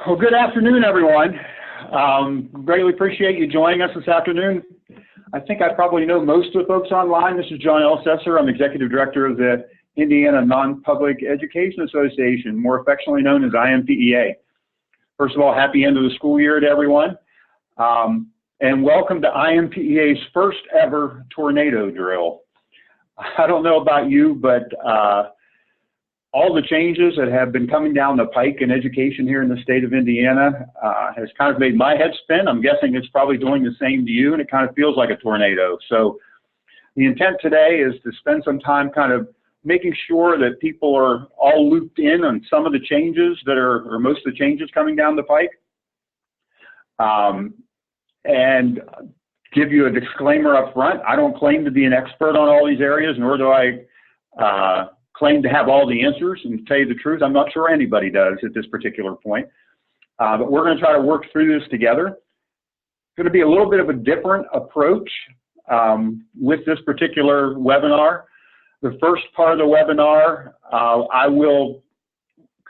Well, good afternoon, everyone. Greatly appreciate you joining us this afternoon. I think I probably know most of the folks online. This is John Elsesser. I'm Executive Director of the Indiana Non-Public Education Association, more affectionately known as IMPEA. First of all, happy end of the school year to everyone. And welcome to IMPEA's first ever tornado drill. I don't know about you, but all the changes that have been coming down the pike in education here in the state of Indiana has kind of made my head spin. I'm guessing it's probably doing the same to you, and it kind of feels like a tornado. So the intent today is to spend some time kind of making sure that people are all looped in on some of the changes that are, or most of the changes coming down the pike. And give you a disclaimer up front. I don't claim to be an expert on all these areas, nor do I claim to have all the answers. And to tell you the truth, I'm not sure anybody does at this particular point. But we're going to try to work through this together. It's going to be a little bit of a different approach with this particular webinar. The first part of the webinar, I will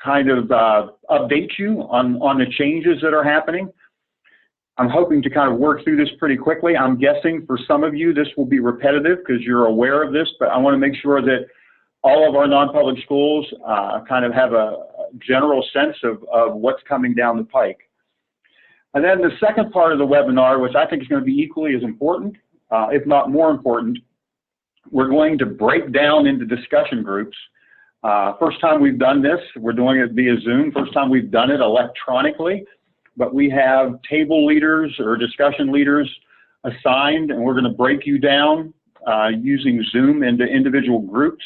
kind of update you on the changes that are happening. I'm hoping to kind of work through this pretty quickly. I'm guessing for some of you this will be repetitive because you're aware of this, but I want to make sure that all of our non-public schools kind of have a general sense of what's coming down the pike. And then the second part of the webinar, which I think is going to be equally as important, if not more important, we're going to break down into discussion groups. First time we've done this, we're doing it via Zoom. First time we've done it electronically, but we have table leaders or discussion leaders assigned, and we're going to break you down using Zoom into individual groups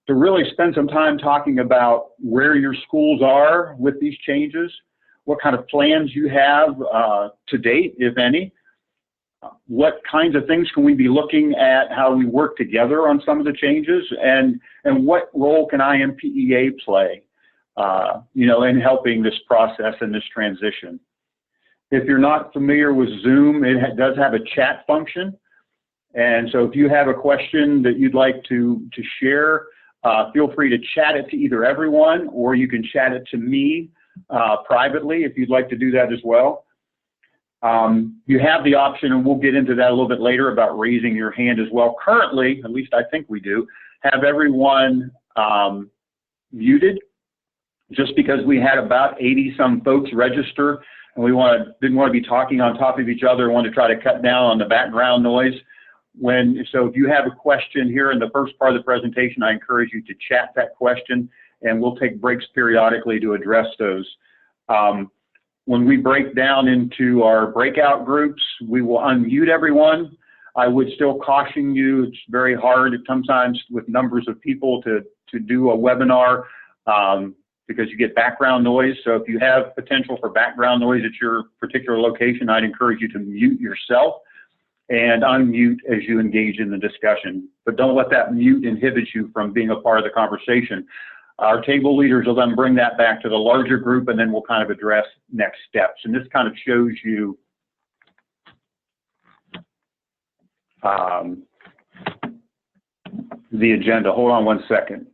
to really spend some time talking about where your schools are with these changes, what kind of plans you have to date, if any, what kinds of things can we be looking at, how we work together on some of the changes, and what role can IMPEA play, in helping this process and this transition. If you're not familiar with Zoom, it does have a chat function. And so if you have a question that you'd like to share, feel free to chat it to either everyone, or you can chat it to me privately if you'd like to do that as well. You have the option, and we'll get into that a little bit later, about raising your hand as well. Currently, at least I think we do, have everyone muted, just because we had about 80-some folks register, and we didn't want to be talking on top of each other, wanted to try to cut down on the background noise. So if you have a question here in the first part of the presentation, I encourage you to chat that question, and we'll take breaks periodically to address those. When we break down into our breakout groups, we will unmute everyone. I would still caution you, it's very hard sometimes with numbers of people to do a webinar because you get background noise. So if you have potential for background noise at your particular location, I'd encourage you to mute yourself and unmute as you engage in the discussion. But don't let that mute inhibit you from being a part of the conversation. Our table leaders will then bring that back to the larger group, and then we'll kind of address next steps. And this kind of shows you the agenda. Hold on one second.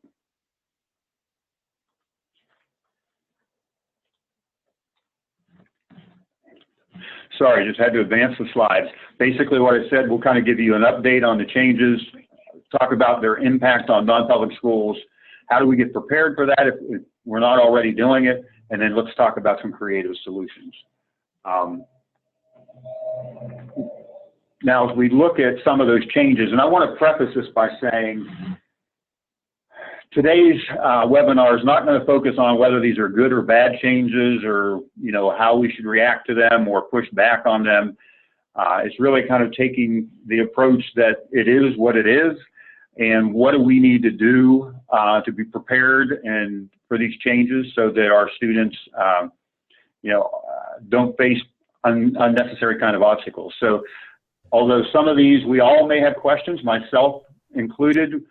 Sorry, just had to advance the slides. Basically what I said, we'll kind of give you an update on the changes, talk about their impact on non-public schools, how do we get prepared for that if we're not already doing it, and then let's talk about some creative solutions. Now, as we look at some of those changes, and I want to preface this by saying today's webinar is not going to focus on whether these are good or bad changes, or how we should react to them or push back on them. It's really kind of taking the approach that it is what it is, and what do we need to do to be prepared and for these changes so that our students don't face unnecessary kind of obstacles. So although some of these we all may have questions, myself included,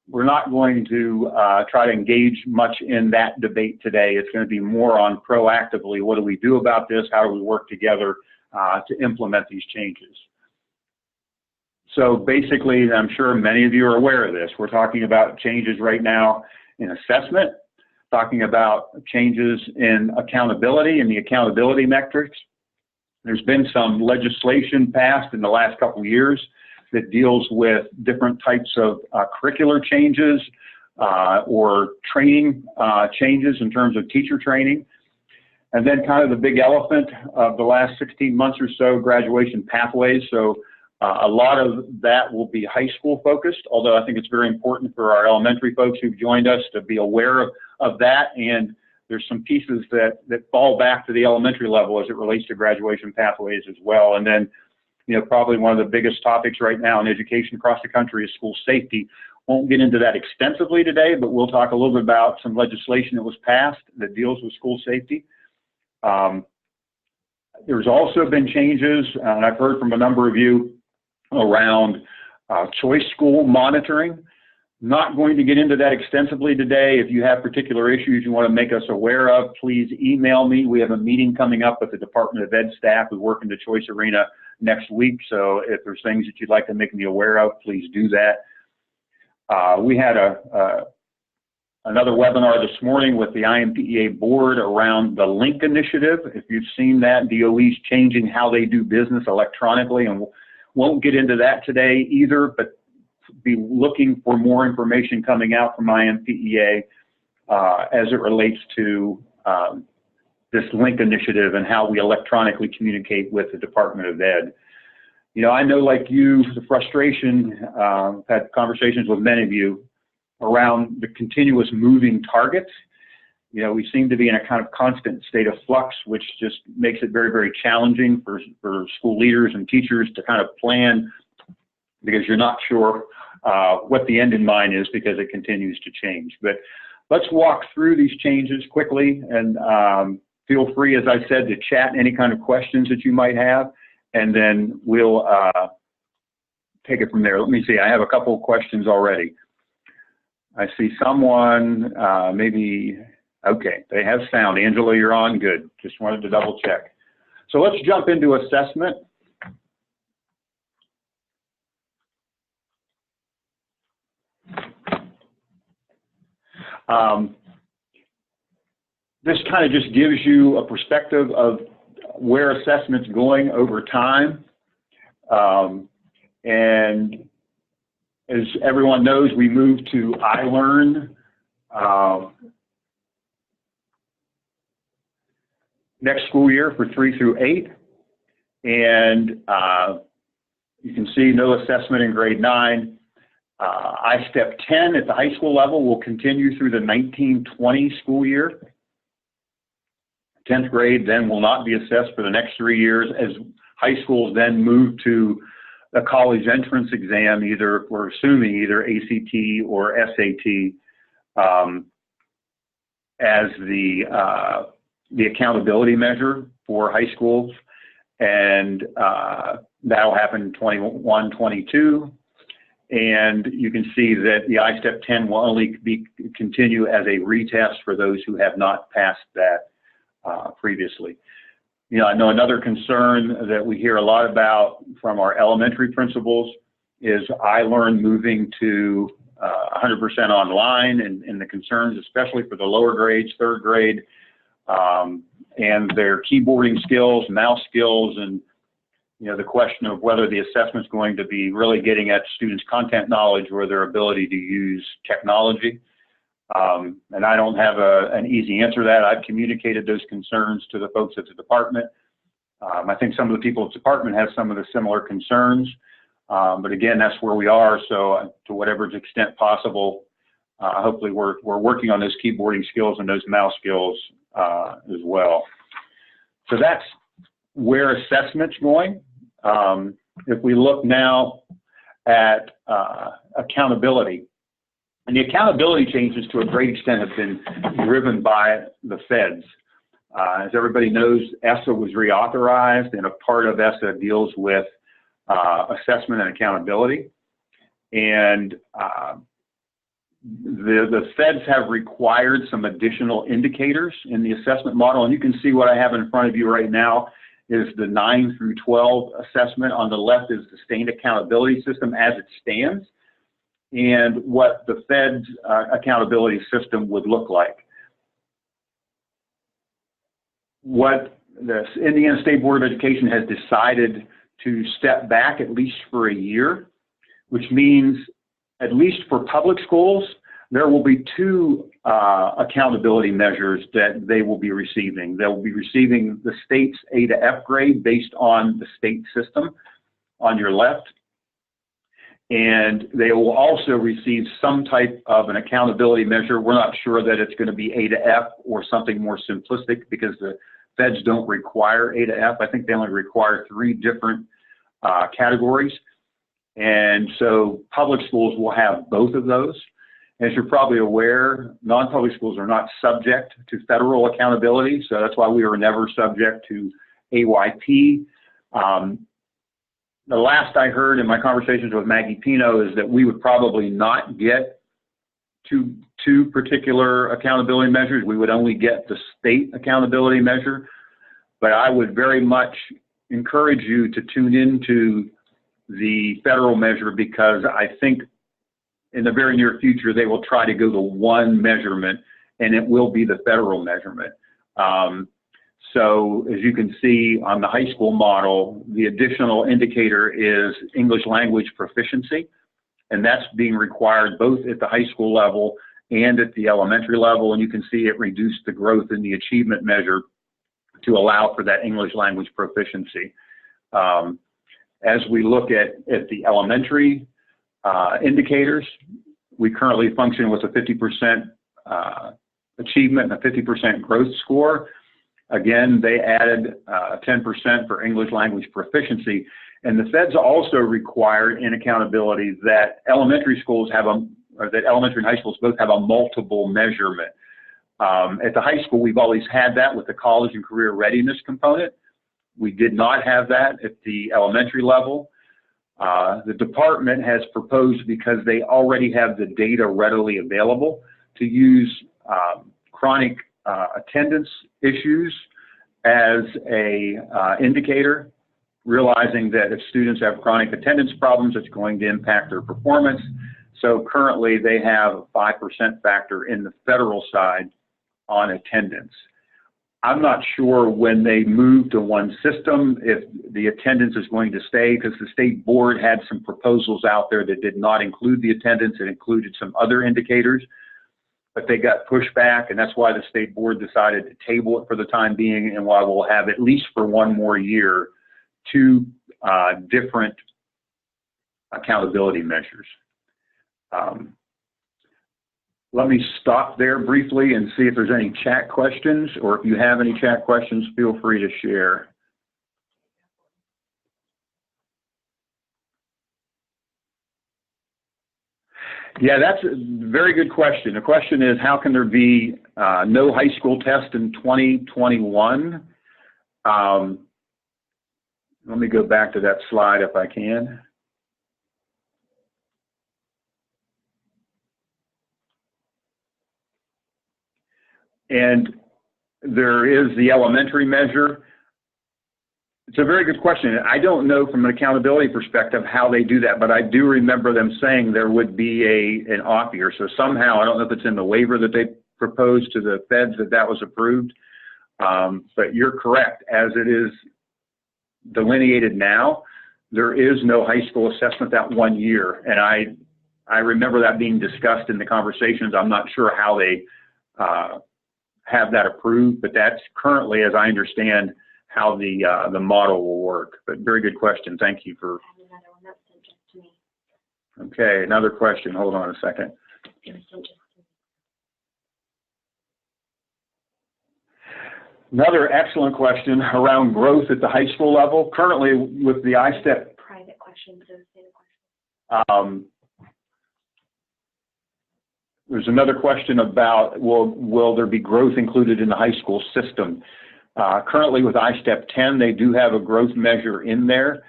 we're not going to try to engage much in that debate today. It's going to be more on proactively, what do we do about this? How do we work together to implement these changes? So basically, I'm sure many of you are aware of this. We're talking about changes right now in assessment. talking about changes in accountability and the accountability metrics. There's been some legislation passed in the last couple of years that deals with different types of curricular changes or training changes in terms of teacher training. And then kind of the big elephant of the last 16 months or so, graduation pathways. So a lot of that will be high school focused, although I think it's very important for our elementary folks who've joined us to be aware of that. And there's some pieces that fall back to the elementary level as it relates to graduation pathways as well. And then, probably one of the biggest topics right now in education across the country is school safety. Won't get into that extensively today, but we'll talk a little bit about some legislation that was passed that deals with school safety. There's also been changes, and I've heard from a number of you around choice school monitoring. Not going to get into that extensively today. If you have particular issues you want to make us aware of, please email me. We have a meeting coming up with the Department of Ed staff who work in the choice arena next week. So if there's things that you'd like to make me aware of, please do that. We had another webinar this morning with the IMPEA board around the LINK initiative. If you've seen that, DOE's changing how they do business electronically, and won't get into that today either, but be looking for more information coming out from IMPEA as it relates to this LINK initiative and how we electronically communicate with the Department of Ed. I know, like you, the frustration, I've had conversations with many of you around the continuous moving targets. We seem to be in a kind of constant state of flux, which just makes it very, very challenging for school leaders and teachers to kind of plan, because you're not sure what the end in mind is, because it continues to change. But let's walk through these changes quickly, and feel free, as I said, to chat any kind of questions that you might have, and then we'll take it from there. Let me see, I have a couple of questions already. I see someone, maybe, okay, they have sound. Angela, you're on, good. Just wanted to double check. So let's jump into assessment. This kind of just gives you a perspective of where assessment's going over time. And as everyone knows, we moved to iLearn next school year for 3 through 8. And you can see no assessment in grade 9. I-STEP 10 at the high school level will continue through the 1920 school year. 10th grade then will not be assessed for the next 3 years, as high schools then move to a college entrance exam, we're assuming either ACT or SAT, as the accountability measure for high schools. And that'll happen in 21, 22. And you can see that the I-STEP 10 will only continue as a retest for those who have not passed that previously. I know another concern that we hear a lot about from our elementary principals is iLearn moving to 100% online, and the concerns, especially for the lower grades, 3rd grade, and their keyboarding skills, mouse skills, and the question of whether the assessment's going to be really getting at students' content knowledge or their ability to use technology. And I don't have an easy answer to that. I've communicated those concerns to the folks at the department. I think some of the people at the department have some of the similar concerns. But again, that's where we are. So to whatever extent possible, hopefully we're working on those keyboarding skills and those mouse skills as well. So that's where assessment's going. If we look now at accountability, and the accountability changes to a great extent have been driven by the feds. As everybody knows, ESSA was reauthorized, and a part of ESSA deals with assessment and accountability. And the feds have required some additional indicators in the assessment model, and you can see what I have in front of you right now is the 9 through 12 assessment. On the left is the sustained accountability system as it stands, and what the Fed's accountability system would look like. what the Indiana State Board of Education has decided to step back at least for a year, which means at least for public schools, there will be two accountability measures that they will be receiving. They will be receiving the state's A to F grade based on the state system on your left. And they will also receive some type of an accountability measure. We're not sure that it's going to be A to F or something more simplistic because the feds don't require A to F. I think they only require 3 different categories. And so public schools will have both of those. As you're probably aware, non-public schools are not subject to federal accountability, so that's why we were never subject to AYP. The last I heard in my conversations with Maggie Pino is that we would probably not get two particular accountability measures. We would only get the state accountability measure. But I would very much encourage you to tune into the federal measure because I think in the very near future, they will try to go to one measurement, and it will be the federal measurement. So as you can see on the high school model, the additional indicator is English language proficiency, and that's being required both at the high school level and at the elementary level, and you can see it reduced the growth in the achievement measure to allow for that English language proficiency. As we look at the elementary indicators, we currently function with a 50% achievement and a 50% growth score. Again, they added 10% for English language proficiency. And the feds also required in accountability that elementary schools have or that elementary and high schools both have a multiple measurement. At the high school, we've always had that with the college and career readiness component. We did not have that at the elementary level. The department has proposed, because they already have the data readily available, to use chronic attendance issues as a indicator, realizing that if students have chronic attendance problems, it's going to impact their performance. So currently they have a 5% factor in the federal side on attendance. I'm not sure when they move to one system if the attendance is going to stay, because the state board had some proposals out there that did not include the attendance. It included some other indicators, but they got pushed back, and that's why the state board decided to table it for the time being, and why we'll have at least for one more year 2 different accountability measures. Let me stop there briefly and see if there's any chat questions, or if you have any chat questions, feel free to share. Yeah, that's a very good question. The question is, how can there be no high school test in 2021? Let me go back to that slide if I can. And there is the elementary measure. It's a very good question. I don't know from an accountability perspective how they do that, but I do remember them saying there would be an off year. So somehow, I don't know if it's in the waiver that they proposed to the feds that was approved, but you're correct. As it is delineated now, there is no high school assessment that 1 year. And I remember that being discussed in the conversations. I'm not sure how they have that approved, but that's currently, as I understand, how the model will work. But very good question. Thank you for. Okay, another question. Hold on a second. Another excellent question around growth at the high school level. Currently, with the ISTEP. Private questions. There's another question about will there be growth included in the high school system? Currently with ISTEP 10, they do have a growth measure in there.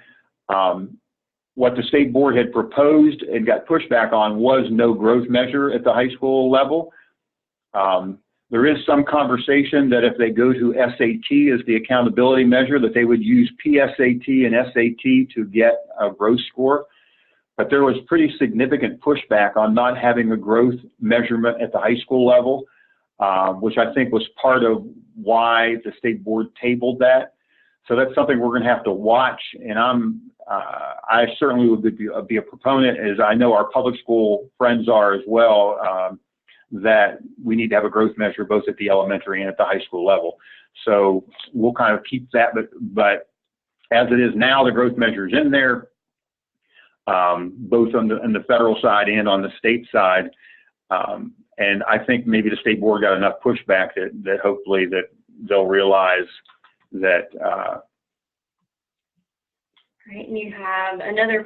What the state board had proposed and got pushback on was no growth measure at the high school level. There is some conversation that if they go to SAT as the accountability measure, that they would use PSAT and SAT to get a growth score. But there was pretty significant pushback on not having a growth measurement at the high school level. which I think was part of why the state board tabled that. So that's something we're going to have to watch, and I certainly would be a proponent, as I know our public school friends are as well, that we need to have a growth measure both at the elementary and at the high school level. So we'll kind of keep that, but as it is now, the growth measure is in there, both on the federal side and on the state side. And I think maybe the state board got enough pushback that hopefully that they'll realize that. All right, and you have another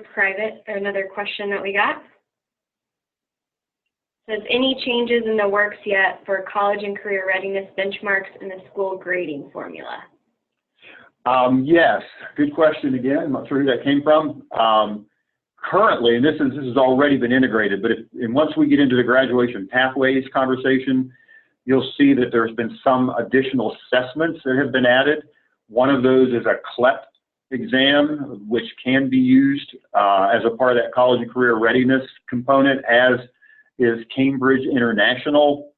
question that we got. It says, any changes in the works yet for college and career readiness benchmarks in the school grading formula? Yes, good question again. I'm not sure who that came from. Currently, and this has already been integrated, but once we get into the graduation pathways conversation, you'll see that there's been some additional assessments that have been added. One of those is a CLEP exam, which can be used as a part of that college and career readiness component, as is Cambridge International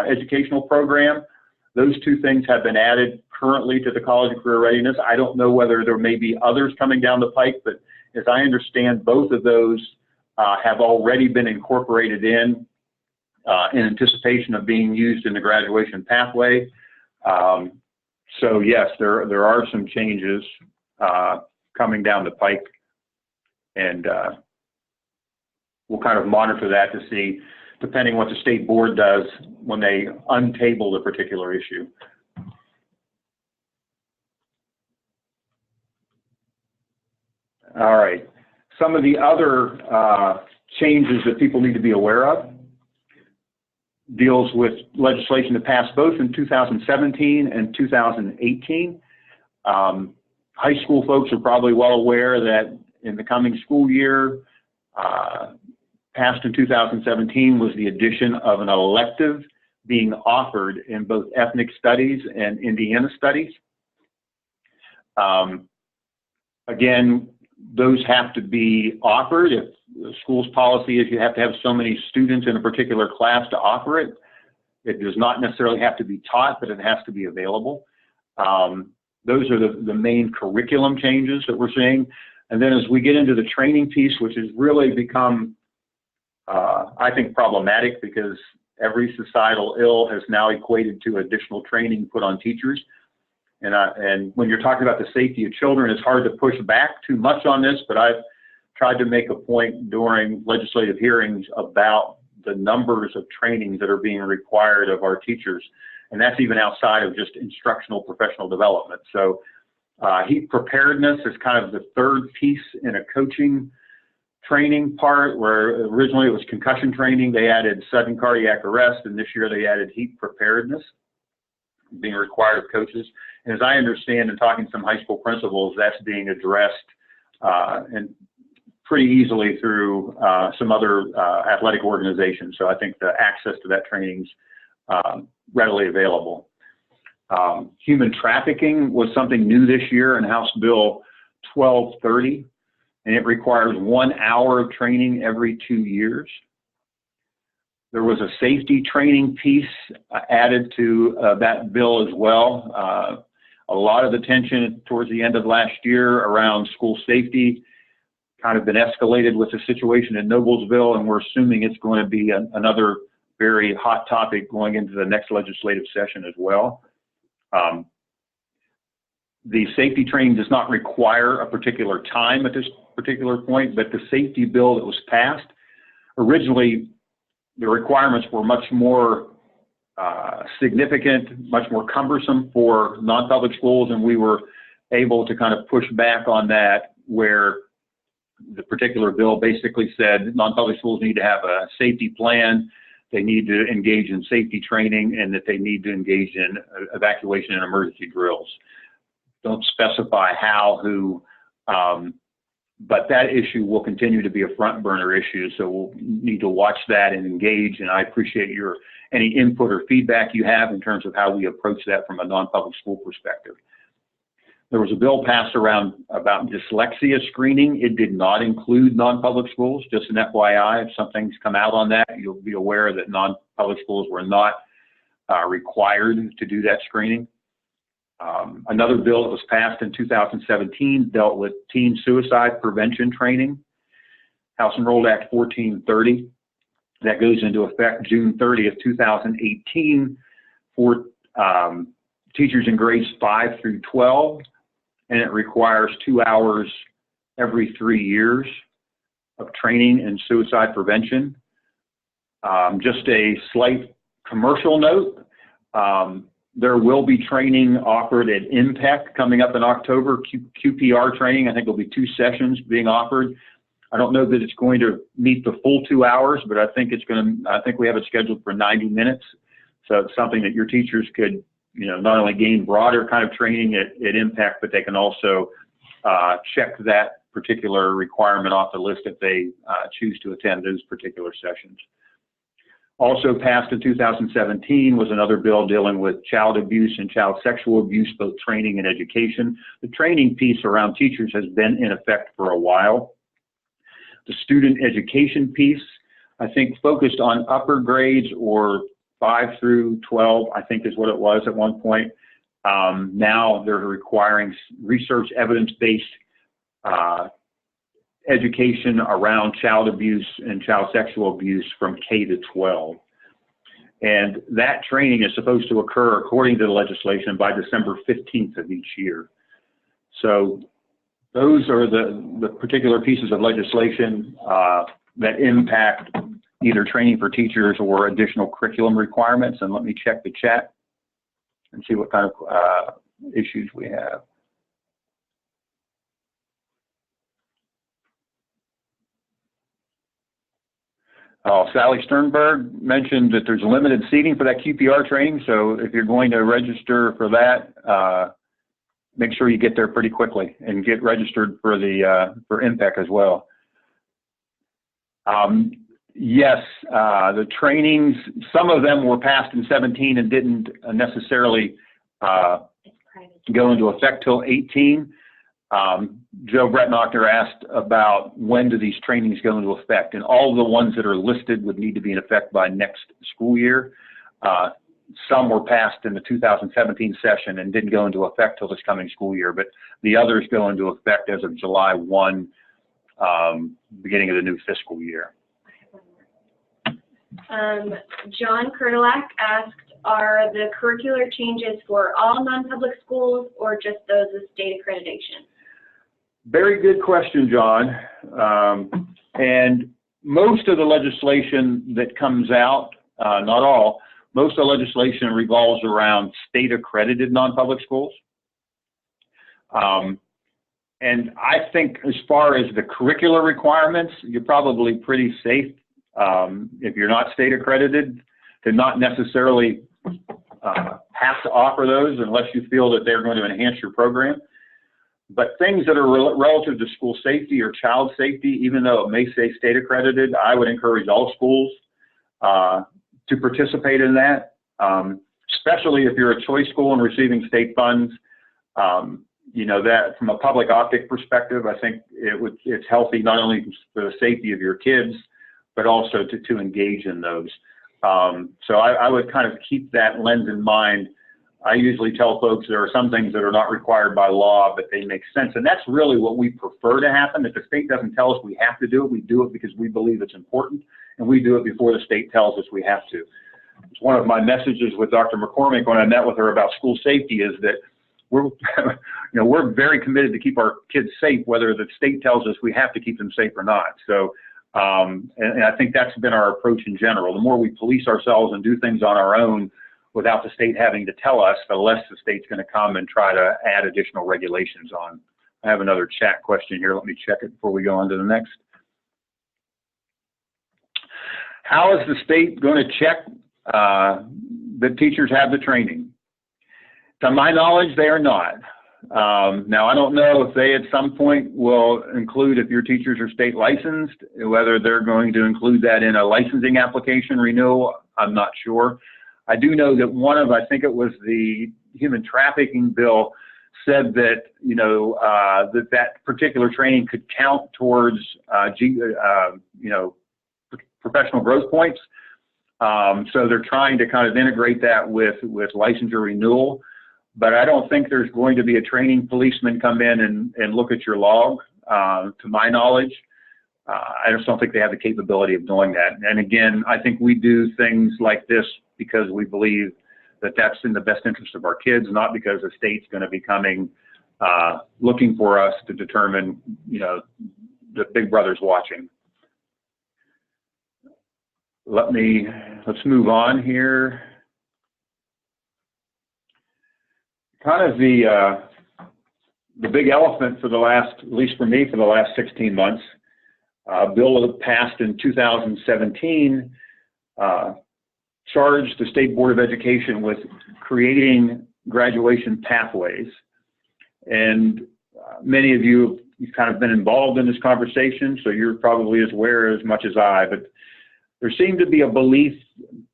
educational program. Those two things have been added currently to the college and career readiness. I don't know whether there may be others coming down the pike, but as I understand, both of those have already been incorporated in anticipation of being used in the graduation pathway. So yes, there are some changes coming down the pike, and we'll kind of monitor that to see, depending what the state board does when they untable the particular issue. All right. Some of the other changes that people need to be aware of deals with legislation that passed both in 2017 and 2018. High school folks are probably well aware that in the coming school year, passed in 2017 was the addition of an elective being offered in both ethnic studies and Indiana studies. Again, those have to be offered. If the school's policy is you have to have so many students in a particular class to offer it, it does not necessarily have to be taught, but it has to be available. Those are the main curriculum changes that we're seeing. And then as we get into the training piece, which has really become, I think, problematic, because every societal ill has now equated to additional training put on teachers. And when you're talking about the safety of children, it's hard to push back too much on this, but I've tried to make a point during legislative hearings about the numbers of trainings that are being required of our teachers. And that's even outside of just instructional professional development. So heat preparedness is kind of the third piece in a coaching training part, where originally it was concussion training. They added sudden cardiac arrest, and this year they added heat preparedness being required of coaches. And as I understand, in talking to some high school principals, that's being addressed and pretty easily through some other athletic organizations. So I think the access to that training's readily available. Human trafficking was something new this year in House Bill 1230, and it requires 1 hour of training every 2 years. There was a safety training piece added to that bill as well. A lot of attention towards the end of last year around school safety kind of been escalated with the situation in Noblesville, and we're assuming it's going to be another very hot topic going into the next legislative session as well. The safety training does not require a particular time at this particular point, but the safety bill that was passed, originally the requirements were much more significant, much more cumbersome for non-public schools, and we were able to kind of push back on that, where the particular bill basically said non-public schools need to have a safety plan, they need to engage in safety training, and that they need to engage in evacuation and emergency drills. Don't specify how, who, but that issue will continue to be a front burner issue, so we'll need to watch that and engage, and I appreciate any input or feedback you have in terms of how we approach that from a non-public school perspective. There was a bill passed around about dyslexia screening. It did not include non-public schools, just an FYI. If something's come out on that, you'll be aware that non-public schools were not required to do that screening. Another bill that was passed in 2017 dealt with teen suicide prevention training, House Enrolled Act 1430. That goes into effect June 30th, 2018 for teachers in grades 5 through 12, and it requires 2 hours every 3 years of training in suicide prevention. Just a slight commercial note, there will be training offered at IMPEC coming up in October, QPR training. I think there'll be 2 sessions being offered. I don't know that it's going to meet the full 2 hours, but I think we have it scheduled for 90 minutes. So it's something that your teachers could, not only gain broader kind of training at IMPEC, but they can also check that particular requirement off the list if they choose to attend those particular sessions. Also passed in 2017 was another bill dealing with child abuse and child sexual abuse, both training and education. The training piece around teachers has been in effect for a while. The student education piece, I think, focused on upper grades or 5 through 12, I think is what it was at one point. Now they're requiring research evidence-based education around child abuse and child sexual abuse from K to 12. And that training is supposed to occur, according to the legislation, by December 15th of each year. So those are the particular pieces of legislation that impact either training for teachers or additional curriculum requirements. And let me check the chat and see what kind of issues we have. Sally Sternberg mentioned that there's limited seating for that QPR training, so if you're going to register for that, make sure you get there pretty quickly and get registered for for IMPEC as well. Yes, the trainings, some of them were passed in 17 and didn't necessarily go into effect till 18. Joe Bretnocker asked about when do these trainings go into effect, and all the ones that are listed would need to be in effect by next school year. Some were passed in the 2017 session and didn't go into effect till this coming school year, but the others go into effect as of July 1, beginning of the new fiscal year. John Kurtulak asked, are the curricular changes for all non-public schools or just those with state accreditation? Very good question, John. And most of the legislation that comes out, not all, most of the legislation revolves around state accredited non-public schools. And I think as far as the curricular requirements, you're probably pretty safe if you're not state accredited to not necessarily have to offer those unless you feel that they're going to enhance your program. But things that are relative to school safety or child safety, even though it may say state accredited, I would encourage all schools to participate in that, especially if you're a choice school and receiving state funds. That from a public optic perspective, I think it's healthy not only for the safety of your kids, but also to engage in those. So I would kind of keep that lens in mind. I usually tell folks there are some things that are not required by law, but they make sense. And that's really what we prefer to happen. If the state doesn't tell us we have to do it, we do it because we believe it's important, and we do it before the state tells us we have to. It's one of my messages with Dr. McCormick when I met with her about school safety is that we're, we're very committed to keep our kids safe, whether the state tells us we have to keep them safe or not. So, and I think that's been our approach in general. The more we police ourselves and do things on our own without the state having to tell us, the less the state's going to come and try to add additional regulations on. I have another chat question here. Let me check it before we go on to the next. How is the state going to check that teachers have the training? To my knowledge, they are not. Now, I don't know if they at some point will include, if your teachers are state licensed, whether they're going to include that in a licensing application renewal. I'm not sure. I do know that one of, I think it was the human trafficking bill, said that, that particular training could count towards, professional growth points. So they're trying to kind of integrate that with licensure renewal. But I don't think there's going to be a training policeman come in and look at your log, to my knowledge. I just don't think they have the capability of doing that. And again, I think we do things like this because we believe that that's in the best interest of our kids, not because the state's going to be coming looking for us to determine, you know, the big brother's watching. Let's move on here. Kind of the big elephant for the last, at least for me, for the last 16 months, a bill that passed in 2017 charged the State Board of Education with creating graduation pathways. And many of you've kind of been involved in this conversation, so you're probably as aware as much as I, but there seemed to be a belief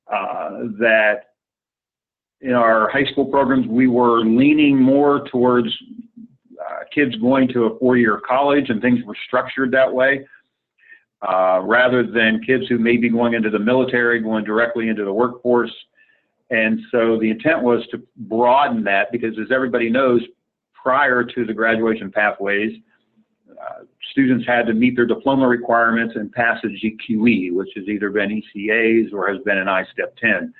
that in our high school programs, we were leaning more towards kids going to a four-year college, and things were structured that way, rather than kids who may be going into the military, going directly into the workforce. And so the intent was to broaden that, because as everybody knows, prior to the graduation pathways, students had to meet their diploma requirements and pass a GQE, which has either been ECAs or has been an I-Step 10.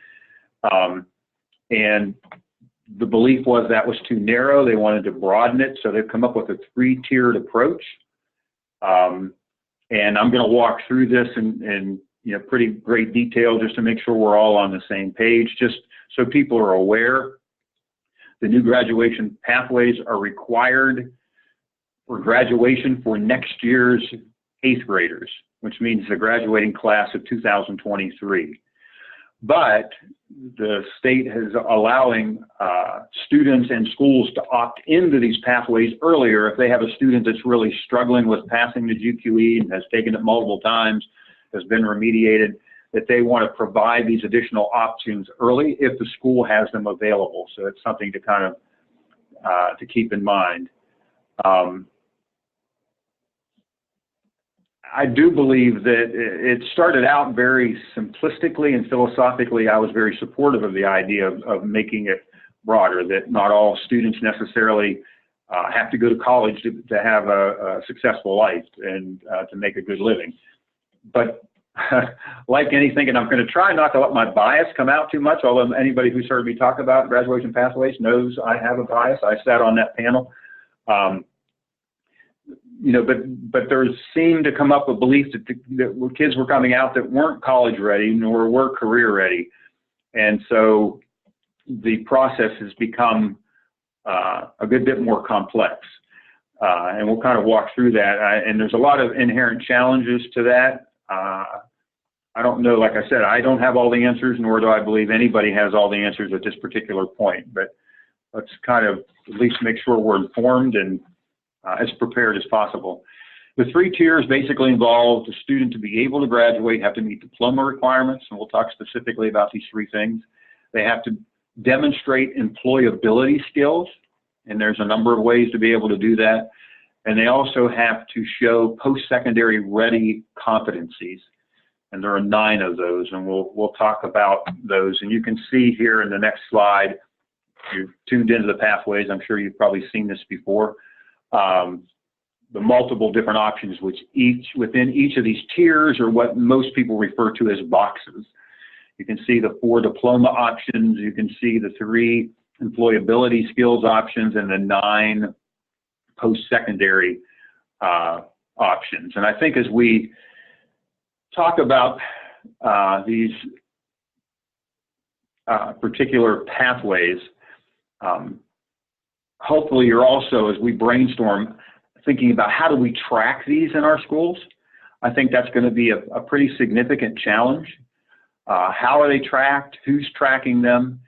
And the belief was that was too narrow. They wanted to broaden it, so they've come up with a three-tiered approach. And I'm going to walk through this in pretty great detail just to make sure we're all on the same page, just so people are aware. The new graduation pathways are required for graduation for next year's 8th graders, which means the graduating class of 2023. But the state is allowing students and schools to opt into these pathways earlier if they have a student that's really struggling with passing the GQE and has taken it multiple times, has been remediated, that they want to provide these additional options early if the school has them available. So it's something to kind of to keep in mind. I do believe that it started out very simplistically, and philosophically I was very supportive of the idea of making it broader, that not all students necessarily have to go to college to have a successful life and to make a good living. But like anything, and I'm going to try not to let my bias come out too much, although anybody who's heard me talk about graduation pathways knows I have a bias. I sat on that panel. But there seemed to come up a belief that kids were coming out that weren't college ready nor were career ready. And so the process has become a good bit more complex. And we'll kind of walk through that. And there's a lot of inherent challenges to that. I don't know, like I said, I don't have all the answers, nor do I believe anybody has all the answers at this particular point. But let's kind of at least make sure we're informed and as prepared as possible. The 3 tiers basically involve the student to be able to graduate, have to meet diploma requirements, and we'll talk specifically about these 3 things. They have to demonstrate employability skills, and there's a number of ways to be able to do that. And they also have to show post-secondary ready competencies, and there are 9 of those, and we'll talk about those. And you can see here in the next slide, if you've tuned into the pathways, I'm sure you've probably seen this before. The multiple different options, which within each of these tiers are what most people refer to as boxes. You can see the 4 diploma options, you can see the 3 employability skills options, and the 9 post-secondary options. And I think as we talk about these particular pathways, hopefully you're also, as we brainstorm, thinking about how do we track these in our schools. I think that's going to be a pretty significant challenge. How are they tracked? Who's tracking them?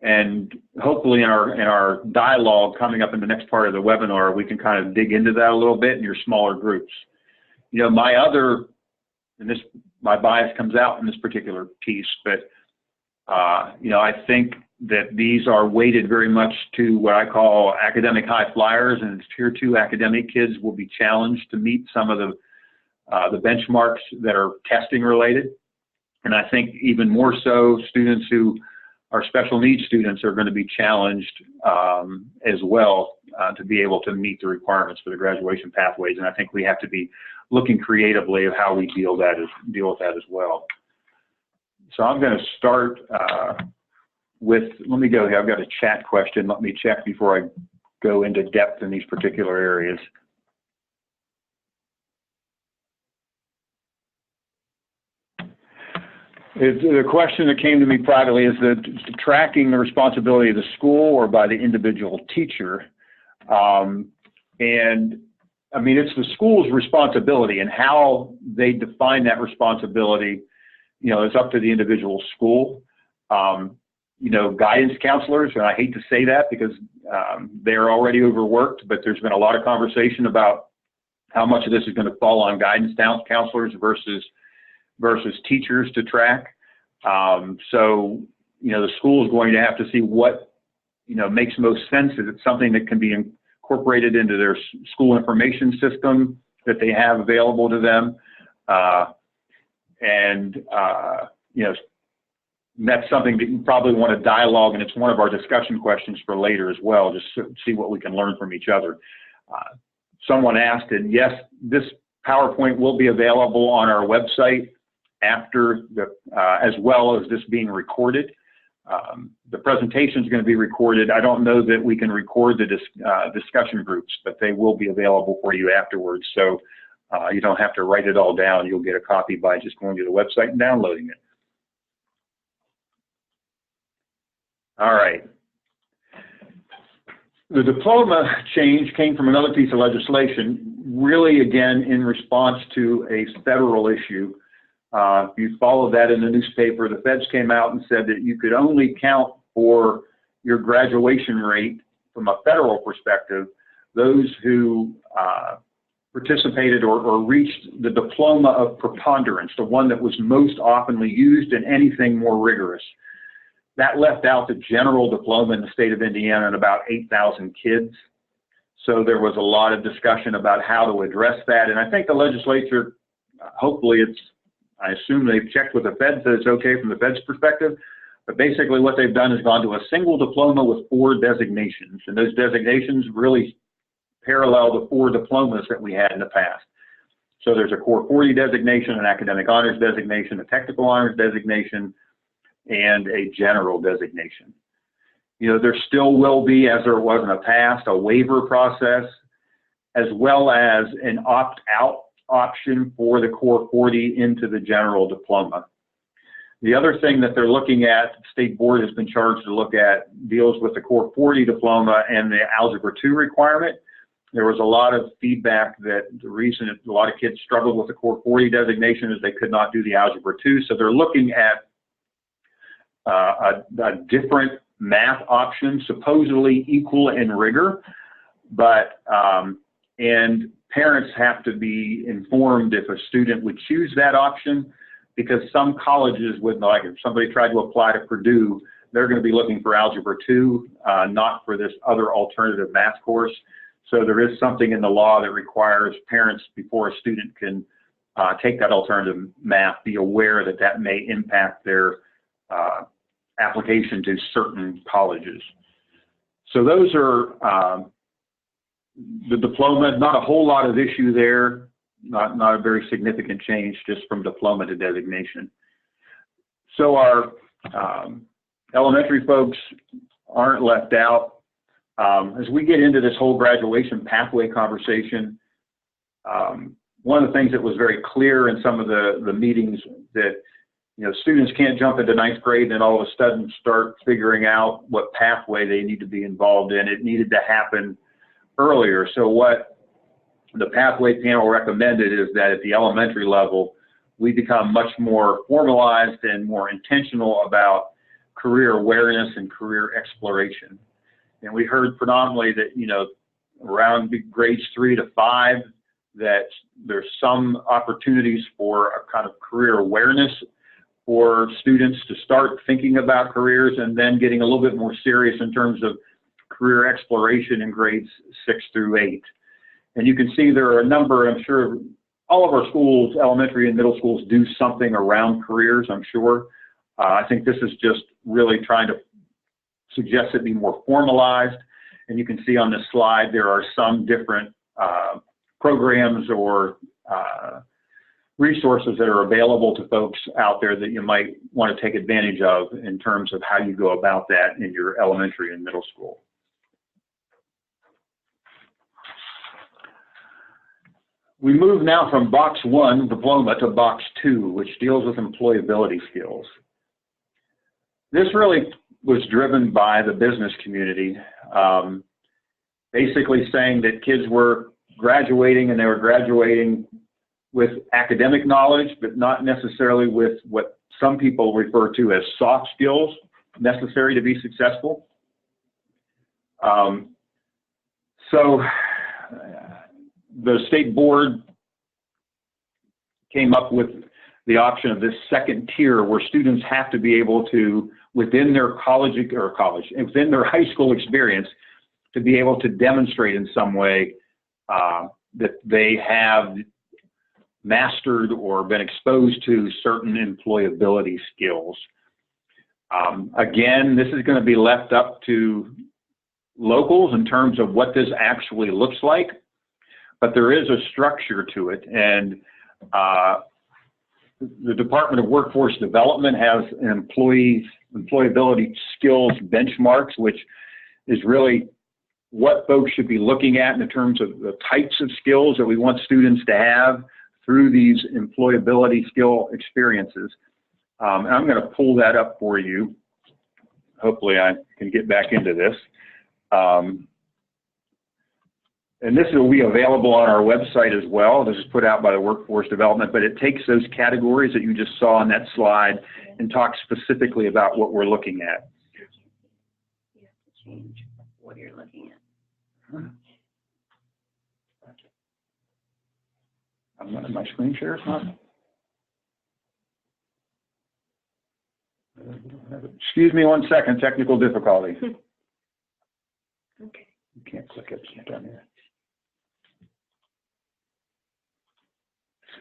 And hopefully in our dialogue coming up in the next part of the webinar, we can kind of dig into that a little bit in your smaller groups. You know, my bias comes out in this particular piece, but I think that these are weighted very much to what I call academic high flyers, and tier 2 academic kids will be challenged to meet some of the benchmarks that are testing related. And I think even more so, students who are special needs students are going to be challenged as well to be able to meet the requirements for the graduation pathways. And I think we have to be looking creatively at how we deal with that as well. So I'm going to start with, let me go here. I've got a chat question. Let me check before I go into depth in these particular areas. The question that came to me privately is that tracking the responsibility of the school or by the individual teacher. And I mean, it's the school's responsibility, and how they define that responsibility, you know, is up to the individual school. You know, guidance counselors, and I hate to say that because they're already overworked, but there's been a lot of conversation about how much of this is going to fall on guidance counselors versus teachers to track. So, you know, the school is going to have to see what, you know, makes most sense. Is it something that can be incorporated into their school information system that they have available to them? You know, that's something that you probably want to dialogue, and it's one of our discussion questions for later as well, just to see what we can learn from each other. Someone asked, and yes, this PowerPoint will be available on our website after the, as well as this being recorded. The presentation is going to be recorded. I don't know that we can record the discussion groups, but they will be available for you afterwards. So you don't have to write it all down. You'll get a copy by just going to the website and downloading it. All right. The diploma change came from another piece of legislation, really, again, in response to a federal issue. If you followed that in the newspaper, the feds came out and said that you could only count for your graduation rate from a federal perspective those who participated or reached the diploma of preponderance, the one that was most oftenly used, and anything more rigorous. That left out the general diploma in the state of Indiana and about 8,000 kids. So there was a lot of discussion about how to address that. And I think the legislature, hopefully I assume they've checked with the feds that it's okay from the feds' perspective. But basically what they've done is gone to a single diploma with 4 designations. And those designations really parallel the 4 diplomas that we had in the past. So there's a Core 40 designation, an academic honors designation, a technical honors designation, and a general designation. You know, there still will be, as there was in the past, a waiver process, as well as an opt-out option for the Core 40 into the general diploma. The other thing that they're looking at, the state board has been charged to look at, deals with the Core 40 diploma and the Algebra 2 requirement. There was a lot of feedback that the reason a lot of kids struggled with the Core 40 designation is they could not do the Algebra 2. So they're looking at a different math option, supposedly equal in rigor, but and parents have to be informed if a student would choose that option, because some colleges would, like if somebody tried to apply to Purdue, they're going to be looking for Algebra 2, not for this other alternative math course. So there is something in the law that requires parents, before a student can take that alternative math, be aware that that may impact their application to certain colleges. So those are the diploma, not a whole lot of issue there, not a very significant change, just from diploma to designation. So our elementary folks aren't left out. As we get into this whole graduation pathway conversation, one of the things that was very clear in some of the meetings that, you know, students can't jump into 9th grade and then all of a sudden start figuring out what pathway they need to be involved in. It needed to happen earlier. So what the pathway panel recommended is that at the elementary level, we become much more formalized and more intentional about career awareness and career exploration. And we heard predominantly that, you know, around grades 3 to 5, that there's some opportunities for a kind of career awareness for students to start thinking about careers, and then getting a little bit more serious in terms of career exploration in grades 6 through 8. And you can see there are a number, I'm sure all of our schools, elementary and middle schools, do something around careers, I'm sure. I think this is just really trying to suggest it be more formalized. And you can see on this slide, there are some different programs or resources that are available to folks out there that you might want to take advantage of in terms of how you go about that in your elementary and middle school. We move now from box 1, diploma, to box 2, which deals with employability skills. This really was driven by the business community, basically saying that kids were graduating, and they were graduating with academic knowledge, but not necessarily with what some people refer to as soft skills necessary to be successful. So the state board came up with the option of this second tier where students have to be able to, within their within their high school experience, to be able to demonstrate in some way that they have mastered or been exposed to certain employability skills. Again, this is going to be left up to locals in terms of what this actually looks like, but there is a structure to it. And the Department of Workforce Development has an employability skills benchmarks, which is really what folks should be looking at in terms of the types of skills that we want students to have through these employability skill experiences. And I'm going to pull that up for you. Hopefully I can get back into this. And this will be available on our website as well. This is put out by the Workforce Development, but it takes those categories that you just saw on that slide and talks specifically about what we're looking at. You have to change what you're looking at. I'm not in my screen share, it's not. Excuse me 1 second, technical difficulty. Okay. You can't click it down here.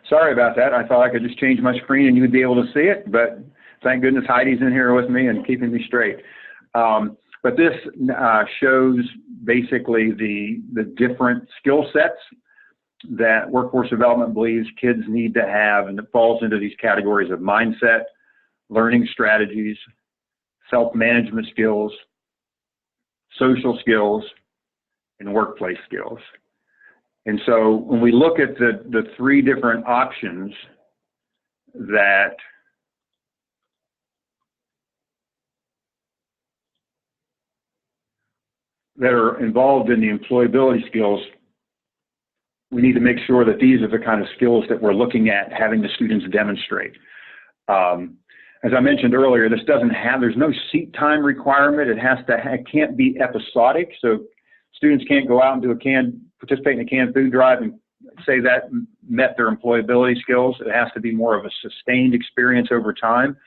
Sorry about that. I thought I could just change my screen and you would be able to see it, but thank goodness Heidi's in here with me and keeping me straight. But this shows basically the different skill sets that Workforce Development believes kids need to have, and it falls into these categories of mindset, learning strategies, self-management skills, social skills, and workplace skills. And so when we look at the 3 different options that are involved in the employability skills, we need to make sure that these are the kind of skills that we're looking at having the students demonstrate. As I mentioned earlier, there's no seat time requirement. It can't be episodic. So students can't go out and participate in a canned food drive and say that met their employability skills. It has to be more of a sustained experience over time.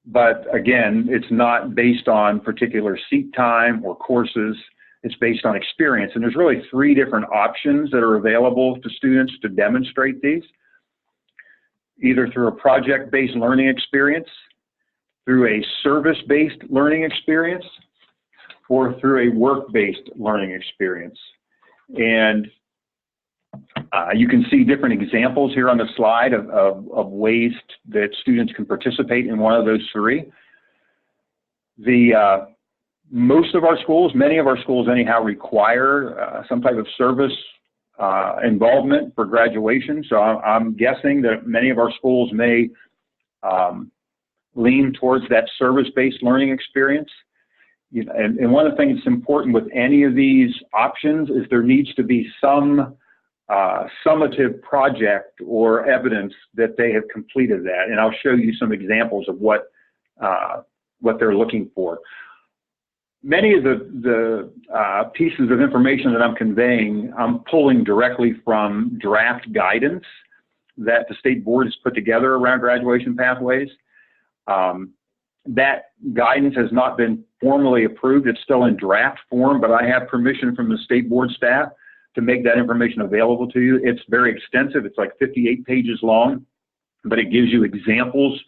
But again, it's not based on particular seat time or courses. It's based on experience. And there's really 3 different options that are available to students to demonstrate these, either through a project-based learning experience, through a service-based learning experience, or through a work-based learning experience. And you can see different examples here on the slide of ways that students can participate in one of those 3. Most of our schools, many of our schools anyhow, require some type of service involvement for graduation. So I'm guessing that many of our schools may lean towards that service-based learning experience. And one of the things that's important with any of these options is there needs to be some summative project or evidence that they have completed that. And I'll show you some examples of what they're looking for. Many of the pieces of information that I'm conveying, I'm pulling directly from draft guidance that the state board has put together around graduation pathways. That guidance has not been formally approved. It's still in draft form, but I have permission from the state board staff to make that information available to you. It's very extensive. It's like 58 pages long, but it gives you examples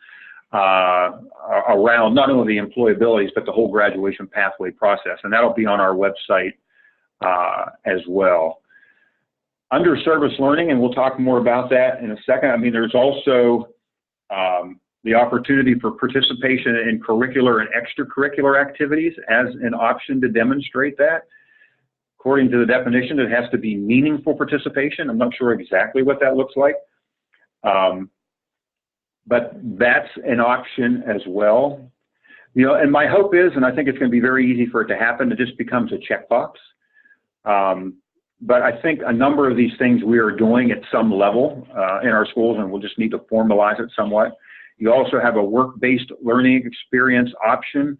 around not only the employabilities, but the whole graduation pathway process. And that'll be on our website as well. Under service learning, and we'll talk more about that in a second, I mean, there's also the opportunity for participation in curricular and extracurricular activities as an option to demonstrate that. According to the definition, it has to be meaningful participation. I'm not sure exactly what that looks like. But that's an option as well. You know, and my hope is, and I think it's going to be very easy for it to happen, it just becomes a checkbox. But I think a number of these things we are doing at some level in our schools, and we'll just need to formalize it somewhat. You also have a work-based learning experience option.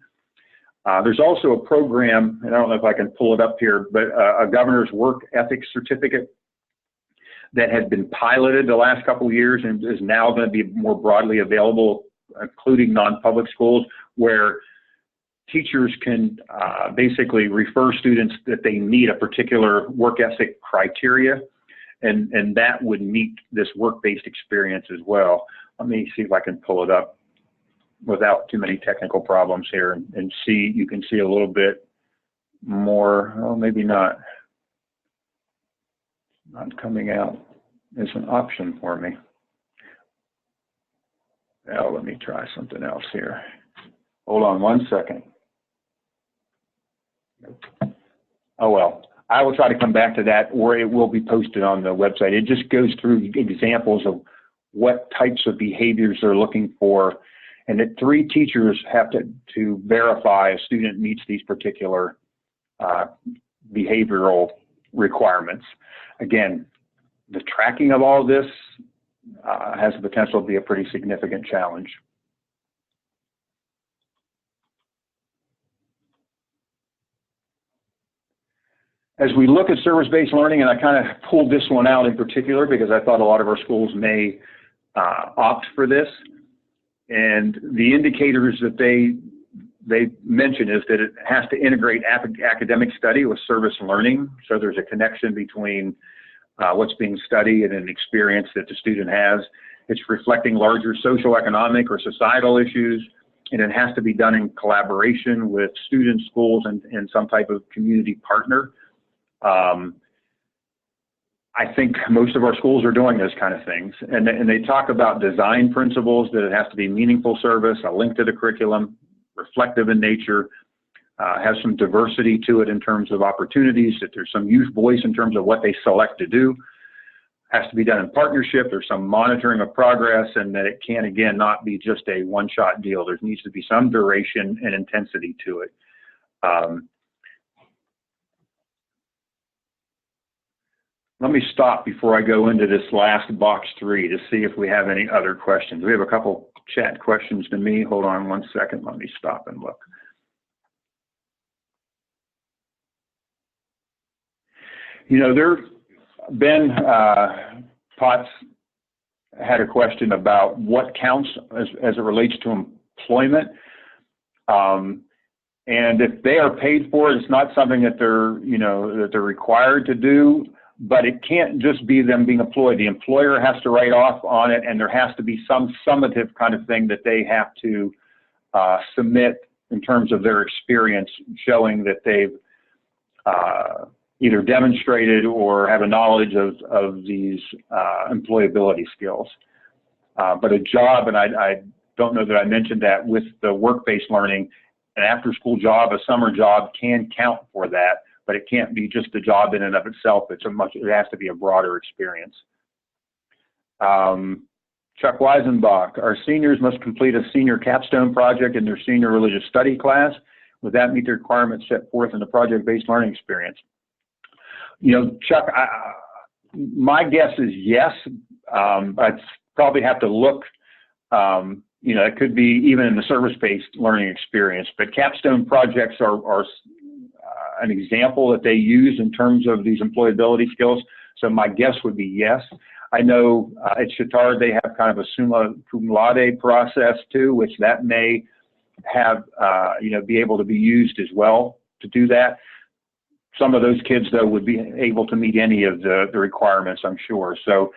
There's also a program, and I don't know if I can pull it up here, but a governor's work ethics certificate that had been piloted the last couple of years and is now going to be more broadly available, including non-public schools, where teachers can basically refer students that they meet a particular work ethic criteria, and that would meet this work-based experience as well. Let me see if I can pull it up without too many technical problems here and see, you can see a little bit more. Oh, maybe not. Not coming out as an option for me. Now let me try something else here. Hold on one second. Oh well, I will try to come back to that, or it will be posted on the website. It just goes through examples of what types of behaviors they're looking for, and that 3 teachers have to verify a student meets these particular behavioral requirements. Again, the tracking of all of this has the potential to be a pretty significant challenge. As we look at service-based learning, and I kind of pulled this one out in particular because I thought a lot of our schools may opt for this, and the indicators that they mention is that it has to integrate academic study with service learning, so there's a connection between what's being studied and an experience that the student has. It's reflecting larger social, economic, or societal issues, and it has to be done in collaboration with students, schools, and some type of community partner. I think most of our schools are doing those kind of things, and they talk about design principles, that it has to be meaningful service, a link to the curriculum, reflective in nature, has some diversity to it in terms of opportunities, that there's some youth voice in terms of what they select to do, has to be done in partnership, there's some monitoring of progress, and that it can, again, not be just a one-shot deal. There needs to be some duration and intensity to it. Let me stop before I go into this last box 3 to see if we have any other questions. We have a couple chat questions to me. Hold on one second. Let me stop and look. You know, Ben Potts had a question about what counts as it relates to employment. And if they are paid for it, it's not something that they're required to do. But it can't just be them being employed. The employer has to write off on it, and there has to be some summative kind of thing that they have to submit in terms of their experience, showing that they've either demonstrated or have a knowledge of these employability skills. But a job, and I don't know that I mentioned that with the work-based learning, an after-school job, a summer job can count for that. But it can't be just a job in and of itself. It has to be a broader experience. Chuck Weisenbach, our seniors must complete a senior capstone project in their senior religious study class. Would that meet the requirements set forth in the project-based learning experience? You know, Chuck, my guess is yes. I'd probably have to look. You know, it could be even in the service-based learning experience. But capstone projects are an example that they use in terms of these employability skills. So my guess would be yes. I know at Chatard they have kind of a summa cum laude process too, which that may have, you know, be able to be used as well to do that. some of those kids, though, would be able to meet any of the requirements, I'm sure. So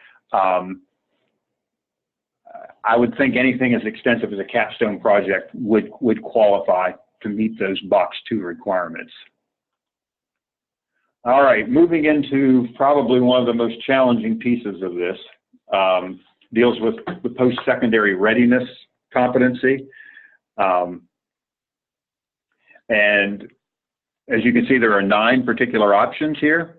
I would think anything as extensive as a capstone project would qualify to meet those box 2 requirements. All right, moving into probably one of the most challenging pieces of this, deals with the post-secondary readiness competency. And as you can see, there are 9 particular options here.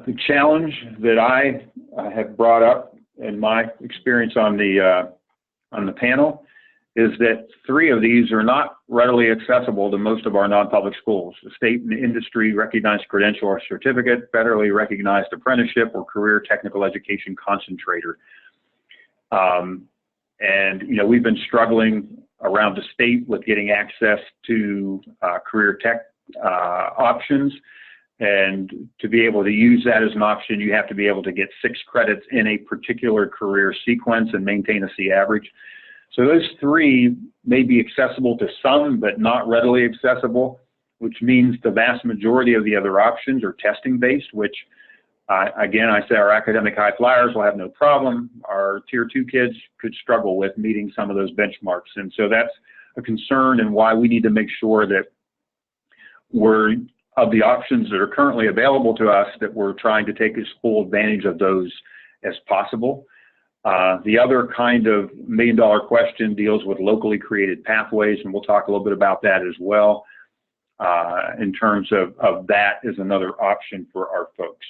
The challenge that I have brought up in my experience on the panel is that 3 of these are not readily accessible to most of our non-public schools. The state and industry recognized credential or certificate, federally recognized apprenticeship, or career technical education concentrator. And, you know, we've been struggling around the state with getting access to career tech options. And to be able to use that as an option, you have to be able to get 6 credits in a particular career sequence and maintain a C average. So those 3 may be accessible to some, but not readily accessible, which means the vast majority of the other options are testing based, which again, I say our academic high flyers will have no problem. Our tier 2 kids could struggle with meeting some of those benchmarks. And so that's a concern, and why we need to make sure that we're, of the options that are currently available to us, that we're trying to take as full advantage of those as possible. The other kind of million-dollar question deals with locally created pathways, and we'll talk a little bit about that as well, in terms of that as another option for our folks.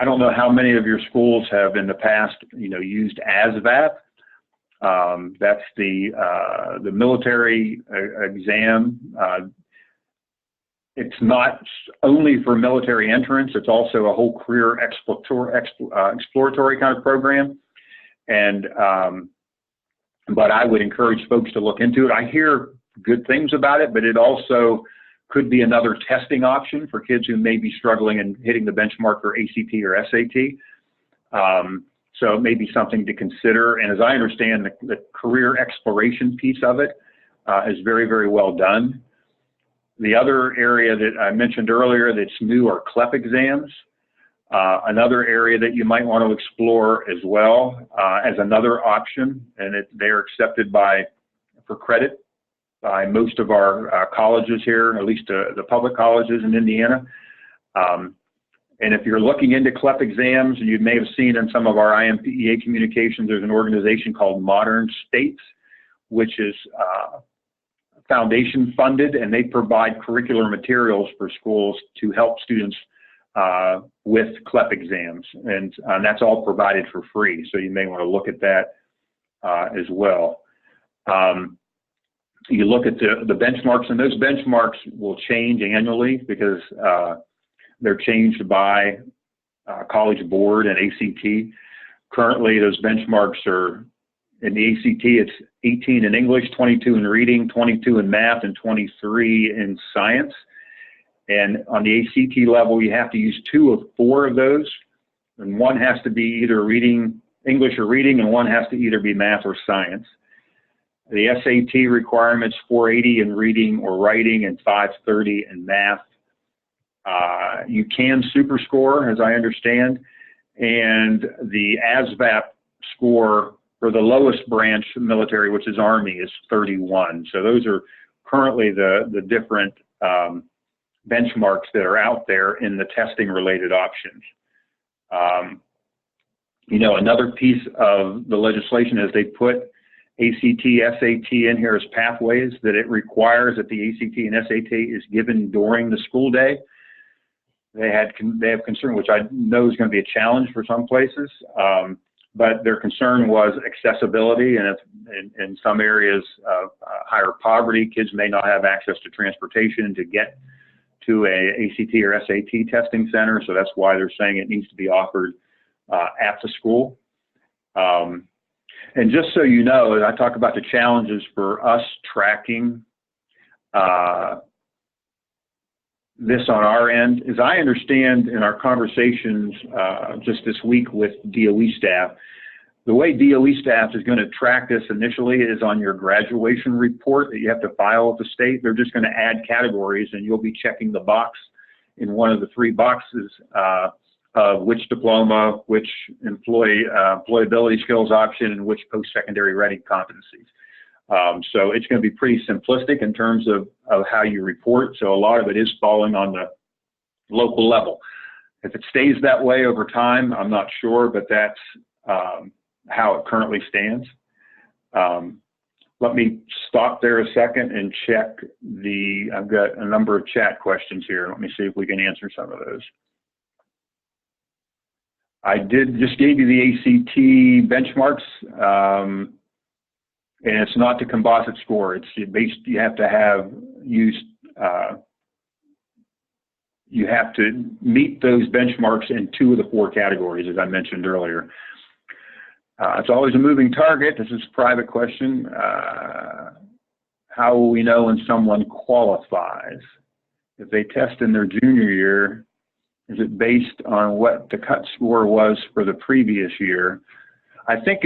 I don't know how many of your schools have in the past, you know, used ASVAB. That's the military exam. It's not only for military entrance, it's also a whole career exploratory kind of program. And, but I would encourage folks to look into it. I hear good things about it, but it also could be another testing option for kids who may be struggling and hitting the benchmark for ACT or SAT. So it may be something to consider. And as I understand, the career exploration piece of it is very, very well done. The other area that I mentioned earlier that's new are CLEP exams. Another area that you might want to explore as well as another option, and they're accepted for credit by most of our colleges here, at least the public colleges in Indiana. And if you're looking into CLEP exams, you may have seen in some of our IMPEA communications, there's an organization called Modern States, which is foundation funded, and they provide curricular materials for schools to help students with CLEP exams, and that's all provided for free. So you may want to look at that as well. You look at the benchmarks, and those benchmarks will change annually because they're changed by College Board and ACT. Currently, those benchmarks are, in the ACT, it's 18 in English, 22 in reading, 22 in math, and 23 in science. And on the ACT level, you have to use 2 of 4 of those, and one has to be either reading, English or reading, and one has to either be math or science. The SAT requirements 480 in reading or writing and 530 in math. You can super score, as I understand, and the ASVAB score for the lowest branch military, which is Army, is 31. So those are currently the different benchmarks that are out there in the testing related options. You know, another piece of the legislation is they put ACT, SAT in here as pathways, that it requires that the ACT and SAT is given during the school day. They have concern, which I know is going to be a challenge for some places, but their concern was accessibility, and if in some areas of higher poverty, kids may not have access to transportation to get to a ACT or SAT testing center, so that's why they're saying it needs to be offered at the school. And just so you know, I talk about the challenges for us tracking this on our end. As I understand in our conversations just this week with DOE staff, The way DOE staff is going to track this initially is on your graduation report that you have to file with the state. They're just going to add categories, and you'll be checking the box in one of the 3 boxes of which diploma, which employability skills option, and which post-secondary ready competencies. So it's going to be pretty simplistic in terms of how you report. So a lot of it is falling on the local level. If it stays that way over time, I'm not sure, but that's how it currently stands. Let me stop there a second and check I've got a number of chat questions here. Let me see if we can answer some of those. I just gave you the ACT benchmarks, and it's not the composite score. It's based, you have to have used, you have to meet those benchmarks in 2 of the 4 categories, as I mentioned earlier. It's always a moving target. This is a private question. How will we know when someone qualifies? If they test in their junior year, is it based on what the cut score was for the previous year? I think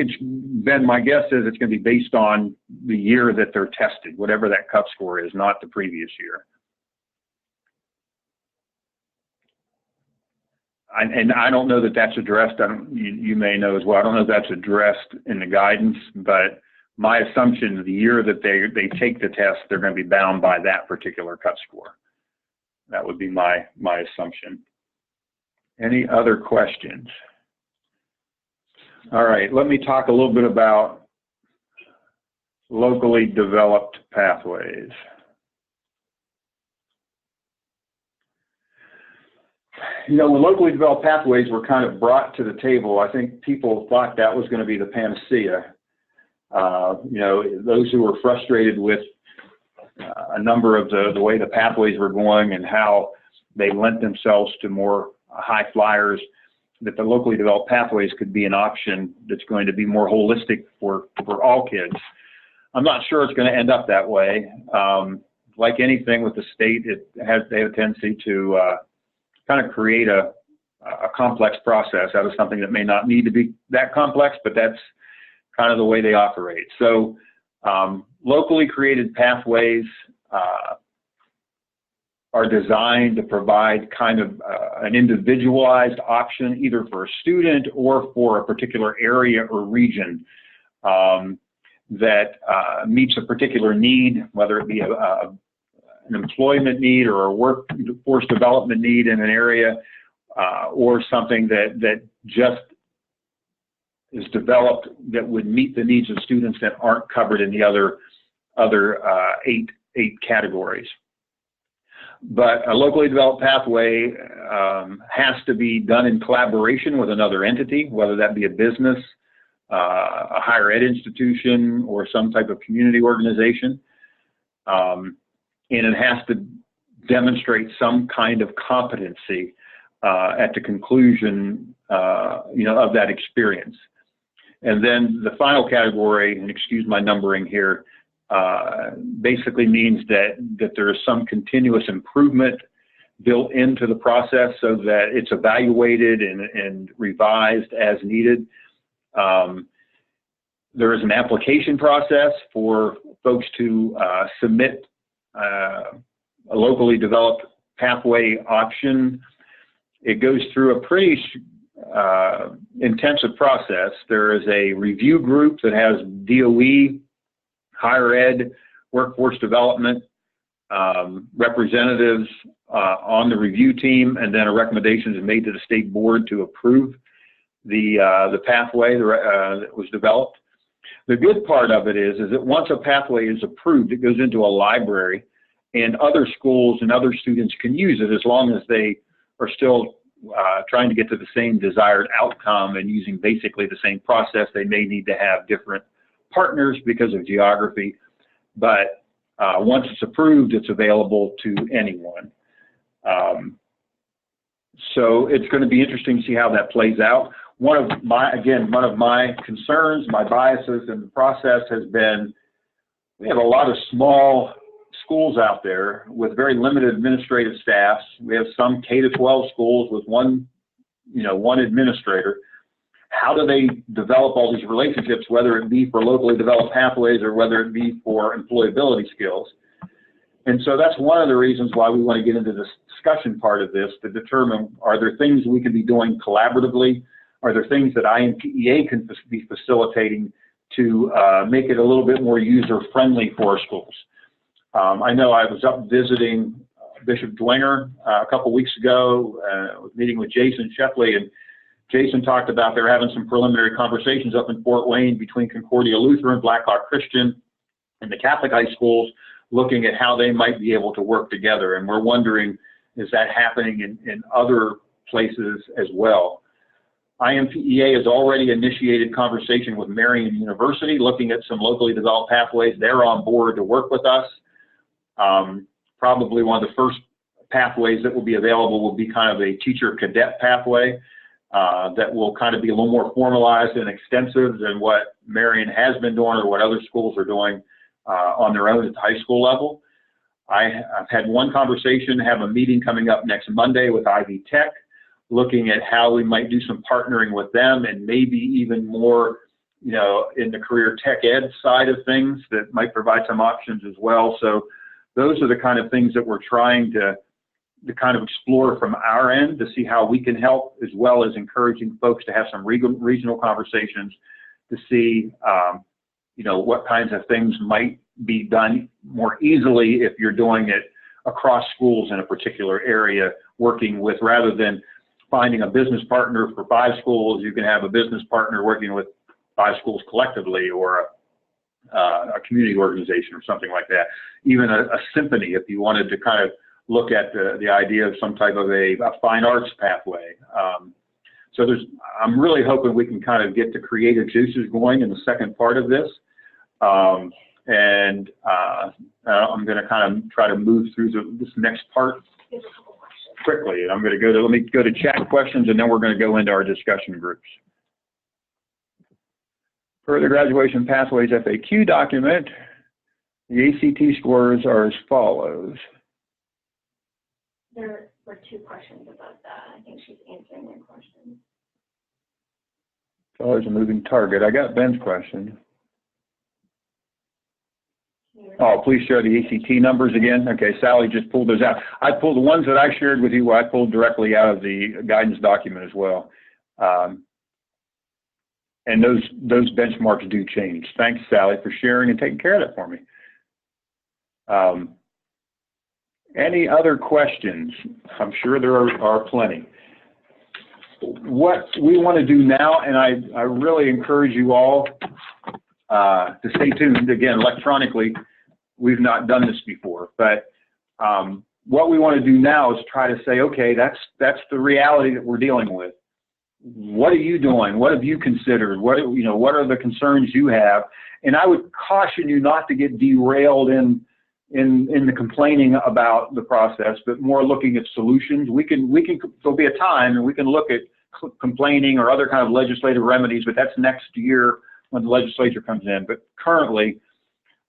my guess is it's going to be based on the year that they're tested, whatever that cut score is, not the previous year. And I don't know that that's addressed. You may know as well. I don't know if that's addressed in the guidance, but my assumption is the year that they take the test, they're going to be bound by that particular cut score. That would be my assumption. Any other questions? All right, let me talk a little bit about locally developed pathways. You know, when locally developed pathways were kind of brought to the table, I think people thought that was going to be the panacea. You know, those who were frustrated with a number of the way the pathways were going and how they lent themselves to more high flyers, that the locally developed pathways could be an option that's going to be more holistic for all kids. I'm not sure it's going to end up that way. Like anything with the state, they have a tendency to kind of create a complex process out of something that may not need to be that complex, but that's kind of the way they operate. So locally created pathways are designed to provide kind of an individualized option either for a student or for a particular area or region that meets a particular need, whether it be an employment need or a workforce development need in an area, or something that just is developed that would meet the needs of students that aren't covered in the other eight categories. But a locally developed pathway has to be done in collaboration with another entity, whether that be a business, a higher ed institution, or some type of community organization. And it has to demonstrate some kind of competency at the conclusion of that experience. And then the final category, and excuse my numbering here, basically means that there is some continuous improvement built into the process so that it's evaluated and revised as needed. There is an application process for folks to submit a locally developed pathway option. It goes through a pretty intensive process. There is a review group that has DOE, higher ed, workforce development representatives on the review team, and then a recommendation is made to the state board to approve the pathway that was developed. The good part of it is that once a pathway is approved, it goes into a library, and other schools and other students can use it as long as they are still trying to get to the same desired outcome and using basically the same process. They may need to have different partners because of geography, but once it's approved, it's available to anyone. So it's going to be interesting to see how that plays out. One of my concerns, my biases in the process has been, we have a lot of small schools out there with very limited administrative staffs. We have some K-12 schools with one administrator. how do they develop all these relationships, whether it be for locally developed pathways or whether it be for employability skills. And so that's one of the reasons why we want to get into this discussion part of this, to determine, are there things we can be doing collaboratively? Are there things that IMPEA can be facilitating to make it a little bit more user-friendly for our schools? I know I was up visiting Bishop Dwenger a couple weeks ago, meeting with Jason Shepley, and Jason talked about they're having some preliminary conversations up in Fort Wayne between Concordia Lutheran, Blackhawk Christian, and the Catholic high schools, looking at how they might be able to work together. And we're wondering, is that happening in other places as well? IMPEA has already initiated conversation with Marian University, looking at some locally developed pathways. They're on board to work with us. Probably one of the first pathways that will be available will be kind of a teacher cadet pathway that will kind of be a little more formalized and extensive than what Marian has been doing or what other schools are doing on their own at the high school level. I've had one conversation, have a meeting coming up next Monday with Ivy Tech, looking at how we might do some partnering with them, and maybe even more, you know, in the career tech ed side of things that might provide some options as well. So those are the kind of things that we're trying to kind of explore from our end to see how we can help, as well as encouraging folks to have some regional conversations to see, you know, what kinds of things might be done more easily if you're doing it across schools in a particular area, working with, rather than finding a business partner for 5 schools, you can have a business partner working with 5 schools collectively, or a community organization or something like that. Even a symphony, if you wanted to kind of look at the idea of some type of a fine arts pathway. So I'm really hoping we can kind of get the creative juices going in the second part of this. I'm going to kind of try to move through this next part quickly. And I'm going to let me go to chat questions, and then we're going to go into our discussion groups. For the graduation pathways FAQ document, the ACT scores are as follows. There were 2 questions about that. I think she's answering their questions. It's always a moving target. I got Ben's question. Oh, please share the ACT numbers again. Okay, Sally just pulled those out. I pulled the ones that I shared with you, I pulled directly out of the guidance document as well. And those benchmarks do change. Thanks, Sally, for sharing and taking care of that for me. Any other questions? I'm sure there are plenty. What we want to do now, and I really encourage you all to stay tuned. Again, electronically, we've not done this before, but what we want to do now is try to say, okay, that's the reality that we're dealing with. What are you doing? What have you considered? What are the concerns you have? And I would caution you not to get derailed in the complaining about the process, but more looking at solutions. There'll be a time and we can look at complaining or other kind of legislative remedies, but that's next year when the legislature comes in. But currently,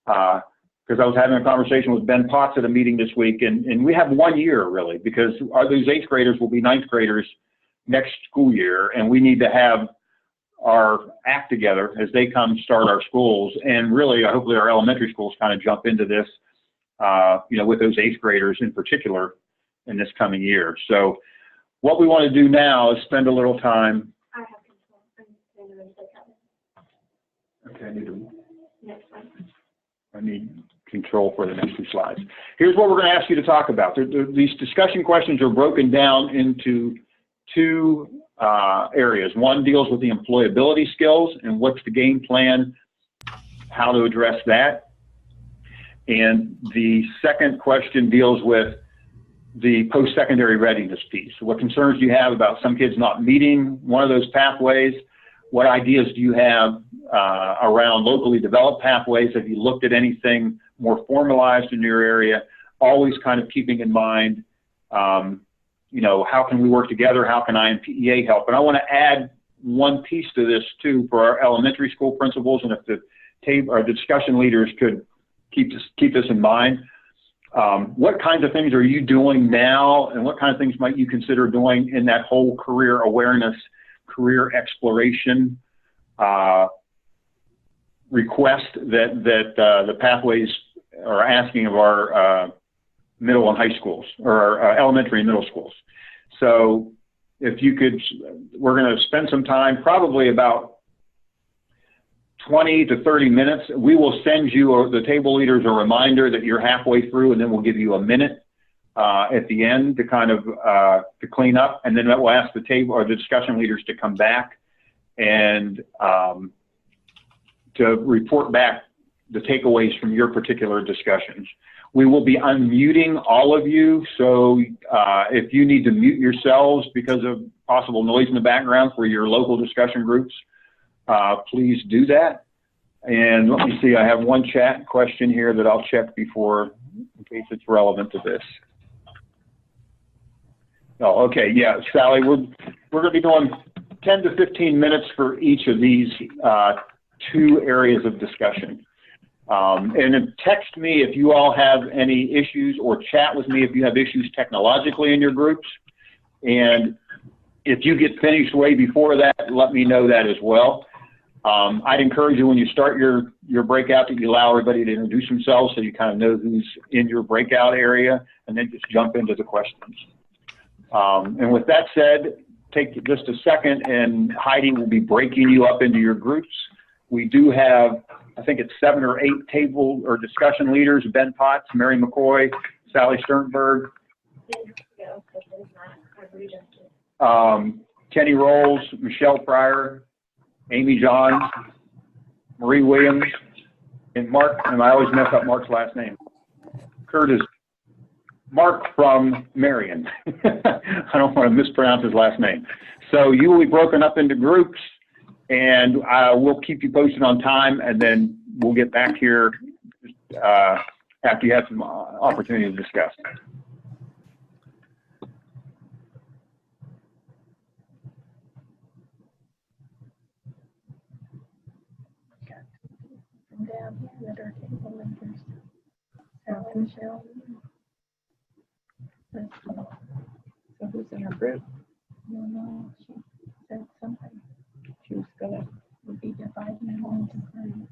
because I was having a conversation with Ben Potts at a meeting this week, and we have 1 year really, because those 8th graders will be 9th graders next school year, and we need to have our act together as they come start our schools. And really, hopefully our elementary schools kind of jump into this, with those 8th graders in particular in this coming year. So what we want to do now is spend a little time. I have control. Okay, Next one. I need control for the next 2 slides. Here's what we're going to ask you to talk about. These discussion questions are broken down into 2 areas. One deals with the employability skills and what's the game plan, how to address that. And the second question deals with the post-secondary readiness piece. So what concerns do you have about some kids not meeting one of those pathways? What ideas do you have around locally developed pathways? Have you looked at anything more formalized in your area? Always kind of keeping in mind, how can we work together? How can IMPEA help? And I want to add one piece to this too for our elementary school principals, and if the discussion leaders could keep this in mind. What kinds of things are you doing now, and what kind of things might you consider doing in that whole career awareness, career exploration request that the Pathways are asking of our middle and high schools, or our elementary and middle schools. So if you could, we're going to spend some time, probably about 20 to 30 minutes. We will send you, the table leaders, a reminder that you're halfway through, and then we'll give you a minute at the end to kind of to clean up, and then we'll ask the table or the discussion leaders to come back and to report back the takeaways from your particular discussions. We will be unmuting all of you, so if you need to mute yourselves because of possible noise in the background for your local discussion groups, please do that. And let me see, I have one chat question here that I'll check before, in case it's relevant to this. Oh, okay, yeah, Sally, we're going to be doing 10 to 15 minutes for each of these 2 areas of discussion. And then text me if you all have any issues, or chat with me if you have issues technologically in your groups. And if you get finished way before that, let me know that as well. I'd encourage you, when you start your breakout, that you allow everybody to introduce themselves so you kind of know who's in your breakout area, and then just jump into the questions. And with that said, take just a second, and Heidi will be breaking you up into your groups. We do have, I think it's 7 or 8 table or discussion leaders: Ben Potts, Mary McCoy, Sally Sternberg, Kenny Rolls, Michelle Pryor, Amy Johns, Marie Williams, and Mark, and I always mess up Mark's last name, Curtis. Mark from Marion. I don't want to mispronounce his last name. So you will be broken up into groups, and we'll keep you posted on time, and then we'll get back here after you have some opportunity to discuss. Down here at our table leaders, Sally, Michelle. So who's in her group? No, she said something. She was gonna be dividing it all into groups.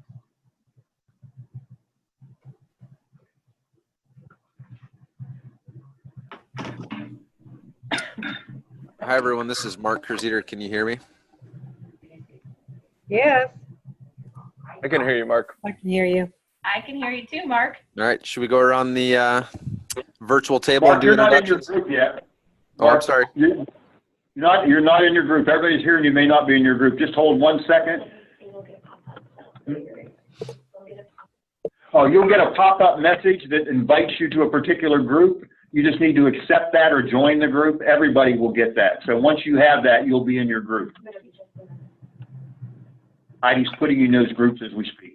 Hi everyone, this is Mark Kurzeder. Can you hear me? Yes. I can hear you, Mark. I can hear you. I can hear you too, Mark. All right, should we go around the virtual table Mark, and do you're not in your introductions? group yet. Oh, I'm sorry. You're not in your group. Everybody's here and you may not be in your group. Just hold 1 second. Oh, you'll get a pop-up message that invites you to a particular group. You just need to accept that or join the group. Everybody will get that. So once you have that, you'll be in your group. Heidi's putting you in those groups as we speak.